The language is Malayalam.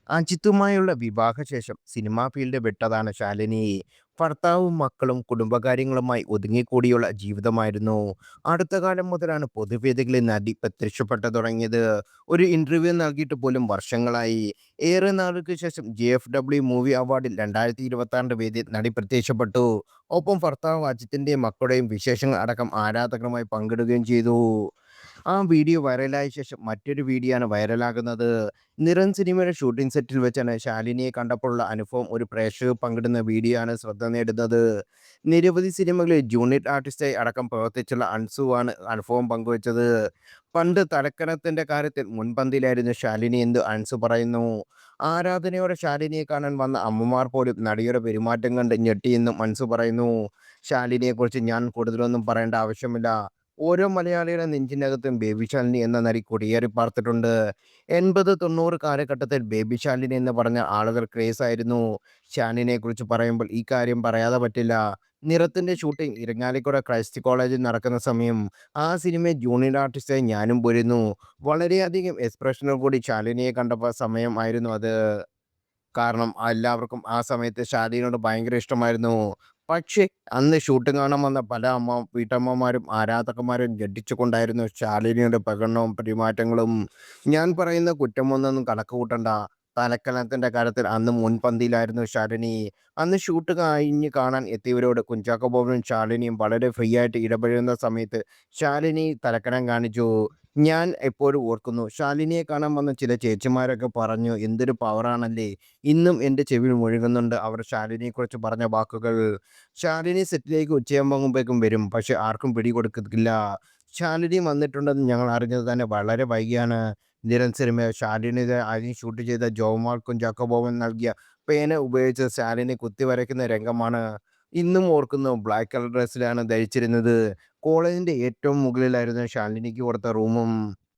അജിത്തുമായുള്ള വിവാഹശേഷം സിനിമാ ഫീൽഡ് വിട്ടതാണ് ശാലിനി. ഭർത്താവും മക്കളും കുടുംബകാര്യങ്ങളുമായി ഒതുങ്ങിക്കൂടിയുള്ള ജീവിതമായിരുന്നു. അടുത്ത കാലം മുതലാണ് പൊതുവേദികളിൽ നടി പ്രത്യക്ഷപ്പെട്ടു തുടങ്ങിയത്. ഒരു ഇന്റർവ്യൂ നൽകിയിട്ട് പോലും വർഷങ്ങളായി. ഏറെ നാളുകൾക്ക് ശേഷം JFW മൂവി അവാർഡിൽ 2026 വേദിയിൽ നടി പ്രത്യക്ഷപ്പെട്ടു. ഒപ്പം ഭർത്താവ് അജിത്തിന്റെയും മക്കളുടെയും വിശേഷങ്ങൾ അടക്കം ആരാധകരുമായി പങ്കിടുകയും ചെയ്തു. ആ വീഡിയോ വൈറലായ ശേഷം മറ്റൊരു വീഡിയോ ആണ് വൈറലാകുന്നത്. നിറം സിനിമയുടെ ഷൂട്ടിംഗ് സെറ്റിൽ വെച്ചാണ് ശാലിനിയെ കണ്ടപ്പോഴുള്ള അനുഭവം ഒരു പ്രേക്ഷകർ പങ്കിടുന്ന വീഡിയോ ആണ് ശ്രദ്ധ നേടുന്നത്. നിരവധി സിനിമകളിൽ ജൂനിയർ ആർട്ടിസ്റ്റായി അടക്കം പ്രവർത്തിച്ചുള്ള അൻസു ആണ് അനുഭവം പങ്കുവച്ചത്. പണ്ട് തലക്കനത്തിന്റെ കാര്യത്തിൽ മുൻപന്തിയിലായിരുന്നു ശാലിനി എന്ന് അൻസു പറയുന്നു. ആരാധനയോടെ ശാലിനിയെ കാണാൻ വന്ന അമ്മമാർ പോലും നടിയുടെ പെരുമാറ്റം കണ്ട് ഞെട്ടിയെന്നും അൻസു പറയുന്നു. ശാലിനിയെക്കുറിച്ച് ഞാൻ കൂടുതലൊന്നും പറയേണ്ട ആവശ്യമില്ല. ഓരോ മലയാളിയുടെ നെഞ്ചിനകത്തും ബേബി ശാലിനി എന്ന നടി കുടിയേറി പാർത്തിട്ടുണ്ട്. 80, 90 കാലഘട്ടത്തിൽ ബേബി ശാലിനി എന്ന് പറഞ്ഞ ആളുകൾ ക്രേസായിരുന്നു. ശാലിനിയെക്കുറിച്ച് പറയുമ്പോൾ ഈ കാര്യം പറയാതെ പറ്റില്ല. നിറത്തിന്റെ ഷൂട്ടിംഗ് ഇരിങ്ങാലക്കുട ക്രൈസ്റ്റ് കോളേജിൽ നടക്കുന്ന സമയം ആ സിനിമയിൽ ജൂനിയർ ആർട്ടിസ്റ്റായി ഞാനും പോയിരുന്നു. വളരെയധികം എക്സ്പ്രഷനോട് കൂടി ശാലിനിയെ കണ്ടപ്പോൾ സമയം ആയിരുന്നു അത്. കാരണം എല്ലാവർക്കും ആ സമയത്ത് ഷാദിനോട് ഭയങ്കര ഇഷ്ടമായിരുന്നു. പക്ഷേ അന്ന് ഷൂട്ടിംഗ് കാണാൻ വന്ന പല വീട്ടമ്മമാരും ആരാധകന്മാരും ജഡിച്ചുകൊണ്ടായിരുന്നു ശാലിനിയുടെ പ്രകടനവും പെരുമാറ്റങ്ങളും. ഞാൻ പറയുന്ന കുറ്റമൊന്നും കണക്ക് കൂട്ടണ്ട. തലക്കനത്തിന്റെ കാര്യത്തിൽ അന്ന് മുൻപന്തിയിലായിരുന്നു ശാലിനി. അന്ന് ഷൂട്ട് കഴിഞ്ഞ് കാണാൻ എത്തിയവരോട് കുഞ്ചാക്കോ ബോബനും ശാലിനിയും വളരെ ഫ്രീ ആയിട്ട് ഇടപഴകുന്ന സമയത്ത് ശാലിനി തലക്കനം കാണിച്ചു. ഞാൻ എപ്പോഴും ഓർക്കുന്നു. ശാലിനിയെ കാണാൻ വന്ന ചില ചേച്ചിമാരൊക്കെ പറഞ്ഞു, "എന്തൊരു പവറാണല്ലേ!" ഇന്നും എൻ്റെ ചെവിയിൽ മുഴങ്ങുന്നുണ്ട് അവർ ശാലിനിയെക്കുറിച്ച് പറഞ്ഞ വാക്കുകൾ. ശാലിനി സെറ്റിലേക്ക് ഉച്ചയാകുമ്പോഴേക്കും വരും. പക്ഷെ ആർക്കും പിടികൊടുക്കില്ല. ശാലിനി വന്നിട്ടുണ്ടെന്ന് ഞങ്ങൾ അറിഞ്ഞത് തന്നെ വളരെ വൈകിയാണ്. നിരൻ സിനിമയിൽ ശാലിനി ആദ്യം ഷൂട്ട് ചെയ്ത ജോമോൾ കുഞ്ചാക്കോ ബോബൻ നൽകിയ പേന ഉപയോഗിച്ച് ശാലിനി കുത്തിവരയ്ക്കുന്ന രംഗമാണ് ഇന്നും ഓർക്കുന്നു. ബ്ലാക്ക് കളർ ഡ്രസ്സിലാണ് ധരിച്ചിരുന്നത്. കോളേജിന്റെ ഏറ്റവും മുകളിലായിരുന്നു ശാലിനിക്ക് കൊടുത്ത റൂമും.